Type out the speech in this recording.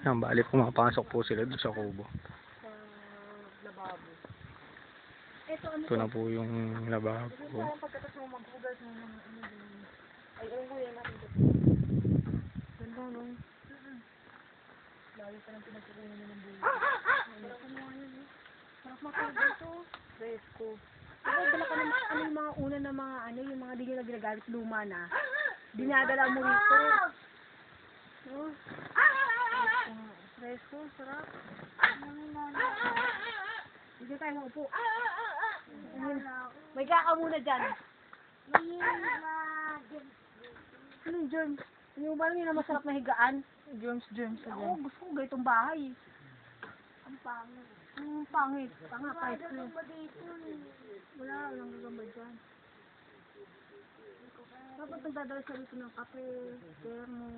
Yan, bali pumapasok po sila doon sa kubo. Sa lababo. Ito na po yung lababo. Parang pagkatas mo maghugas ng mga ano din. Ay, alam ko yan natin dito. Ganda, no? Lalo pa ng pinagkukunan mo ng buhay. Sarap mo nga yun, eh. Sarap makakal dito. Fresco. Diba, dala ka naman, ano yung mga una na mga, ano, yung mga di na ginagamit luma na. Dinadala mo rito. No? Fresco, sarap. Hindi tayo maupo. May kaka muna dyan. Ano yung germs? Yung parang yun na masarap na higaan? Germs. Oo, gusto ko ganitong bahay. Ang pangit. Ang pangit. Panga, kahit ko. Wala, walang gagamba dyan. Dapat nagdadala sa dito ng kape, termo.